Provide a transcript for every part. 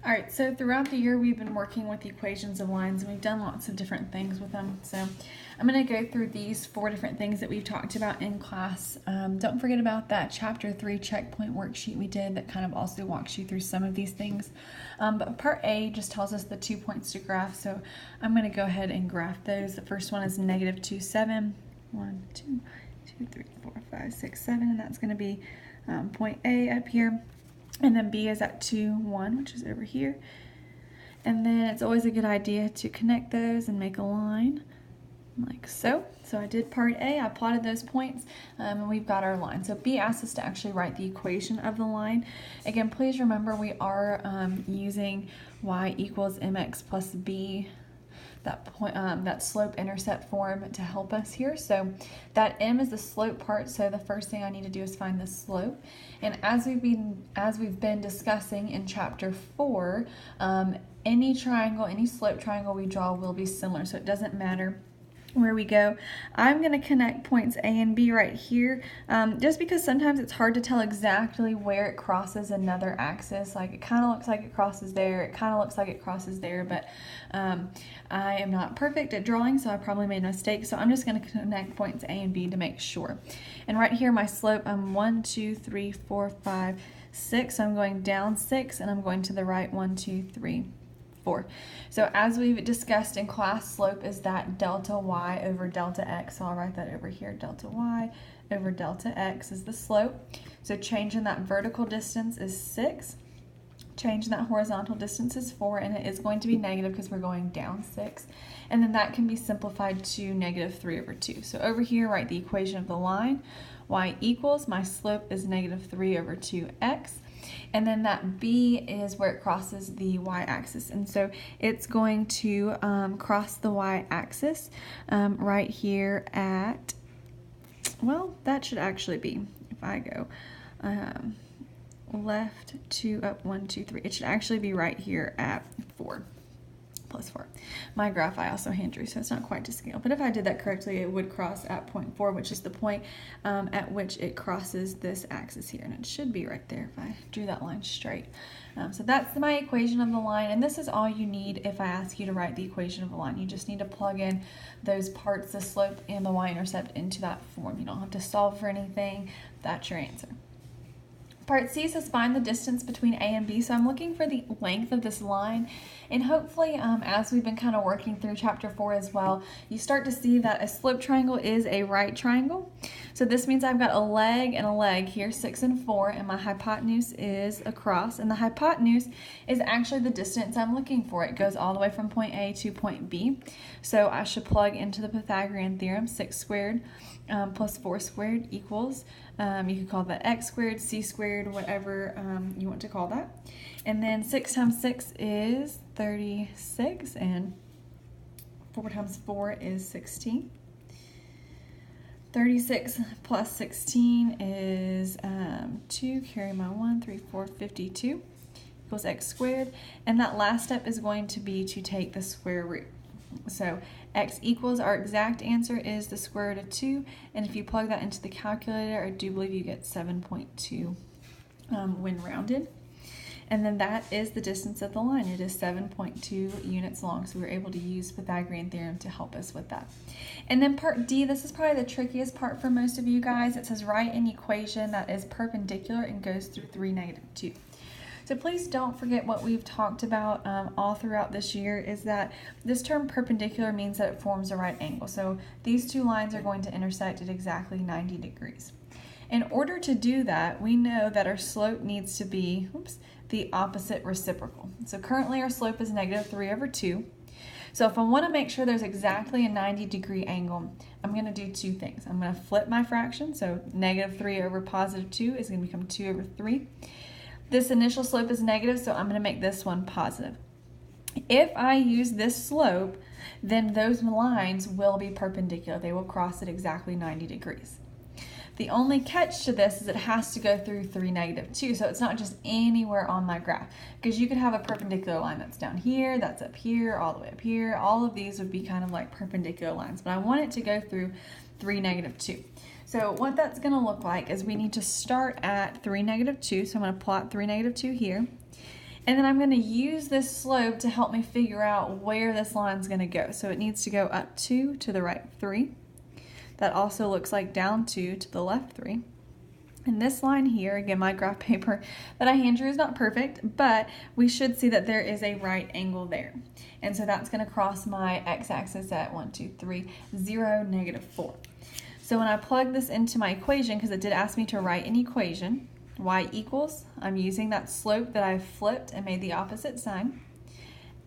All right, so throughout the year, we've been working with the equations of lines, and we've done lots of different things with them. So I'm going to go through these 4 different things that we've talked about in class. Don't forget about that Chapter 3 checkpoint worksheet we did that kind of also walks you through some of these things. But Part A just tells us the 2 points to graph, so I'm going to go ahead and graph those. The first one is negative 2, 7. 1, 2, 2, 3, 4, 5, 6, 7, and that's going to be point A up here. And then B is at 2, 1, which is over here. And then it's always a good idea to connect those and make a line like so. So I did part A, I plotted those points, and we've got our line. So B asks us to actually write the equation of the line. Again, please remember we are using y equals mx plus b, that slope intercept form to help us here. So that m is the slope part, so the first thing I need to do is find the slope. And as we've been discussing in chapter 4, any triangle, any slope triangle we draw will be similar, so it doesn't matter where we go. I'm going to connect points A and B right here, just because sometimes it's hard to tell exactly where it crosses another axis. Like it kind of looks like it crosses there, it kind of looks like it crosses there, but I am not perfect at drawing, so I probably made a mistake. So I'm just going to connect points A and B to make sure. And right here, my slope, I'm 1, 2, 3, 4, 5, 6. So I'm going down 6, and I'm going to the right 1, 2, 3, 4. So as we've discussed in class, slope is that delta y over delta x. So I'll write that over here. Delta y over delta x is the slope. So changing that vertical distance is 6. Changing that horizontal distance is 4, and it is going to be negative because we're going down 6. And then that can be simplified to negative 3 over 2. So over here, write the equation of the line. Y equals, my slope is negative 3 over 2x. And then that B is where it crosses the y-axis. And so it's going to cross the y-axis right here at, well, that should actually be, if I go left 2 up 1, 2, 3, it should actually be right here at 4. Plus 4. My graph I also hand drew, so it's not quite to scale. But if I did that correctly, it would cross at point 4, which is the point at which it crosses this axis here. And it should be right there if I drew that line straight. So that's my equation of the line. And this is all you need if I ask you to write the equation of the line. You just need to plug in those parts, the slope and the y-intercept, into that form. You don't have to solve for anything. That's your answer. Part C says find the distance between A and B. So I'm looking for the length of this line, and hopefully as we've been kind of working through chapter 4 as well, you start to see that a slope triangle is a right triangle. So this means I've got a leg and a leg here, 6 and 4, and my hypotenuse is across, and the hypotenuse is actually the distance I'm looking for. It goes all the way from point A to point B. So I should plug into the Pythagorean theorem. 6 squared plus 4 squared equals, you could call that x squared, c squared, whatever you want to call that. And then 6 times 6 is 36, and 4 times 4 is 16. 36 plus 16 is 2, carry my 1, 3, 4, 52, equals x squared. And that last step is going to be to take the square root. So x equals, our exact answer is the square root of 2, and if you plug that into the calculator, I do believe you get 7.2 when rounded. And then that is the distance of the line. It is 7.2 units long, so we were able to use Pythagorean theorem to help us with that. And then part D, this is probably the trickiest part for most of you guys. It says write an equation that is perpendicular and goes through 3, negative 2. So please don't forget what we've talked about all throughout this year, is that this term perpendicular means that it forms a right angle. So these two lines are going to intersect at exactly 90 degrees. In order to do that, we know that our slope needs to be the opposite reciprocal. So currently our slope is negative 3 over 2. So if I want to make sure there's exactly a 90-degree angle, I'm going to do 2 things. I'm going to flip my fraction, so negative 3 over positive 2 is going to become 2 over 3. This initial slope is negative, so I'm going to make this one positive. If I use this slope, then those lines will be perpendicular. They will cross at exactly 90 degrees. The only catch to this is it has to go through 3, negative 2, so it's not just anywhere on my graph, because you could have a perpendicular line that's down here, that's up here, all the way up here. All of these would be kind of like perpendicular lines, but I want it to go through 3, negative 2. So what that's going to look like is we need to start at 3, negative 2. So I'm going to plot 3, negative 2 here. And then I'm going to use this slope to help me figure out where this line is going to go. So it needs to go up 2 to the right 3. That also looks like down 2 to the left 3. And this line here, again, my graph paper that I hand drew is not perfect, but we should see that there is a right angle there. And so that's going to cross my x-axis at 1, 2, 3, 0, -4. So when I plug this into my equation, because it did ask me to write an equation, y equals, I'm using that slope that I flipped and made the opposite sign.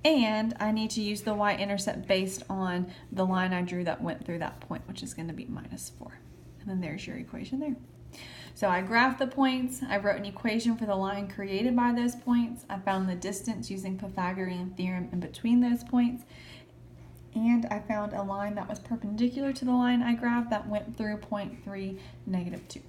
And I need to use the y-intercept based on the line I drew that went through that point, which is going to be -4. And then there's your equation there. So I graphed the points, I wrote an equation for the line created by those points, I found the distance using Pythagorean theorem in between those points, and I found a line that was perpendicular to the line I graphed that went through point 3, -2.